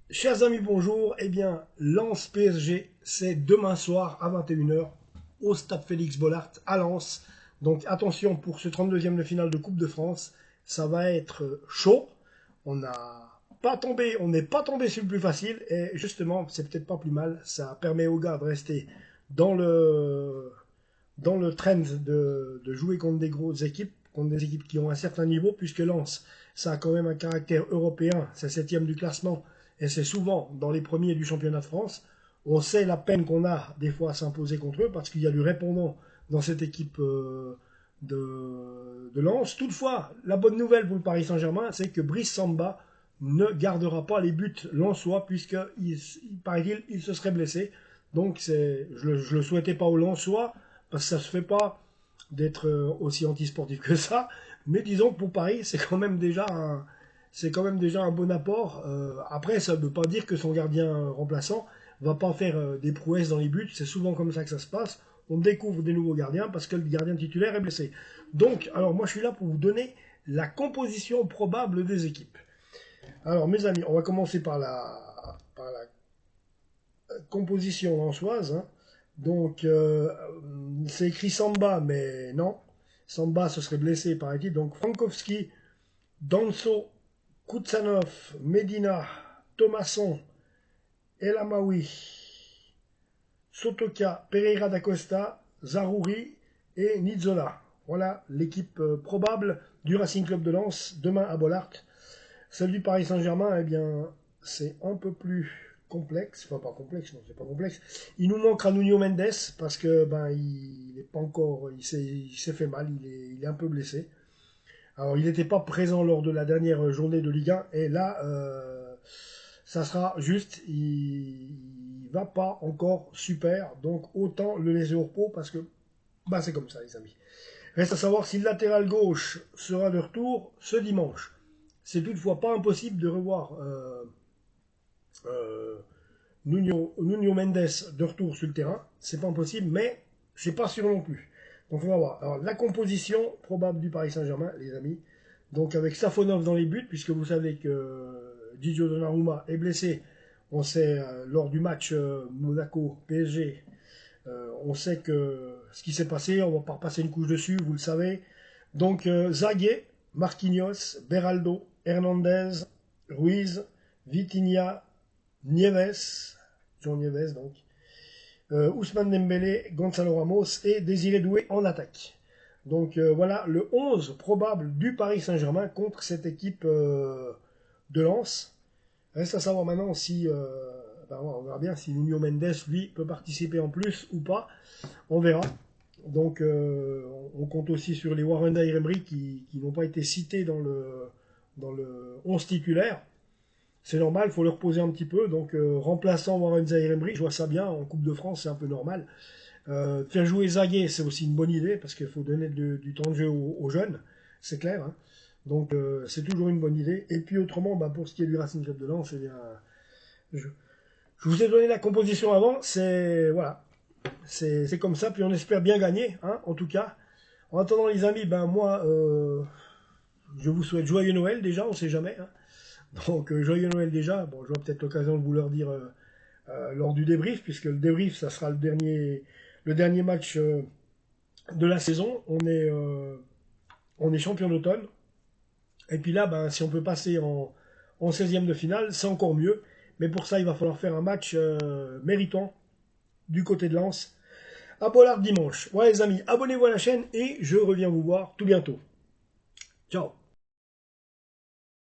Chers amis, bonjour. Eh bien, Lens PSG, c'est demain soir à 21 h au stade Félix Bollaert à Lens. Donc attention pour ce 32e de finale de Coupe de France. Ça va être chaud. On n'est pas tombé sur le plus facile et justement, c'est peut-être pas plus mal. Ça permet aux gars de rester dans le trend de jouer contre des grosses équipes, contre des équipes qui ont un certain niveau, puisque Lens, ça a quand même un caractère européen, c'est septième du classement, et c'est souvent dans les premiers du championnat de France. On sait la peine qu'on a des fois à s'imposer contre eux, parce qu'il y a du répondant dans cette équipe de Lens. Toutefois, la bonne nouvelle pour le Paris Saint-Germain, c'est que Brice Samba ne gardera pas les buts lensois, puisqu'il paraît-il, il se serait blessé. Donc je ne le souhaitais pas aux Lensois, parce que ça se fait pas d'être aussi anti-sportif que ça. Mais disons que pour Paris, c'est quand même déjà un bon apport. Après, ça ne veut pas dire que son gardien remplaçant va pas faire des prouesses dans les buts. C'est souvent comme ça que ça se passe. On découvre des nouveaux gardiens parce que le gardien titulaire est blessé. Donc, alors moi, je suis là pour vous donner la composition probable des équipes. Alors, mes amis, on va commencer par la composition lensoise, hein. Donc, c'est écrit Samba, mais non. Samba se serait blessé, paraît-il. Donc, Frankowski, Danso, Kutsanov, Medina, Thomasson, El Amaoui, Sotoka, Pereira da Costa, Zarouri et Nizola. Voilà l'équipe probable du Racing Club de Lens demain à Bollaert. Celle du Paris Saint-Germain, eh bien, c'est un peu plus complexe. Enfin, pas complexe, non, c'est pas complexe. Il nous manquera Nuno Mendes parce que ben il est pas encore, il s'est fait mal, il est un peu blessé. Alors, il n'était pas présent lors de la dernière journée de Ligue 1 et là, ça sera juste, il va pas encore super, donc autant le laisser au repos parce que bah c'est comme ça, les amis. Reste à savoir si le latéral gauche sera de retour ce dimanche. C'est toutefois pas impossible de revoir euh, Nuno Mendes de retour sur le terrain. C'est pas impossible, mais c'est pas sûr non plus. Donc on va voir. Alors la composition probable du Paris Saint-Germain, les amis. Donc avec Safonov dans les buts, puisque vous savez que Gigio Donnarumma est blessé. On sait lors du match Monaco-PSG, on sait que ce qui s'est passé, on va pas repasser une couche dessus, vous le savez. Donc Zaguet, Marquinhos, Beraldo, Hernandez, Ruiz, Vitinha, Nieves, Jean Nieves donc, Ousmane Dembélé, Gonzalo Ramos et Désiré Doué en attaque. Donc voilà le 11 probable du Paris Saint-Germain contre cette équipe de Lens. Reste à savoir maintenant si, ben on verra bien si Nuno Mendes lui peut participer en plus ou pas. On verra. Donc on compte aussi sur les Warren Emery qui n'ont pas été cités dans le 11 titulaire. C'est normal, il faut le reposer un petit peu. Donc, remplaçant Warren Zaïre-Emery, je vois ça bien. En Coupe de France, c'est un peu normal. Faire jouer Zaguet, c'est aussi une bonne idée, parce qu'il faut donner du temps de jeu aux jeunes, c'est clair, hein. Donc, c'est toujours une bonne idée. Et puis, autrement, bah, pour ce qui est du Racing Club de Lens, eh bien, je, je vous ai donné la composition avant. Voilà, c'est comme ça. Puis, on espère bien gagner, hein, en tout cas. En attendant, les amis, ben moi, je vous souhaite joyeux Noël déjà, on sait jamais, hein. Donc, joyeux Noël déjà. Bon, j'aurai peut-être l'occasion de vous leur dire lors du débrief, puisque le débrief, ça sera le dernier match de la saison. On est champion d'automne. Et puis là, ben, si on peut passer en 16e de finale, c'est encore mieux. Mais pour ça, il va falloir faire un match méritant du côté de Lens à Bollard dimanche. Ouais, les amis, abonnez-vous à la chaîne et je reviens vous voir tout bientôt. Ciao.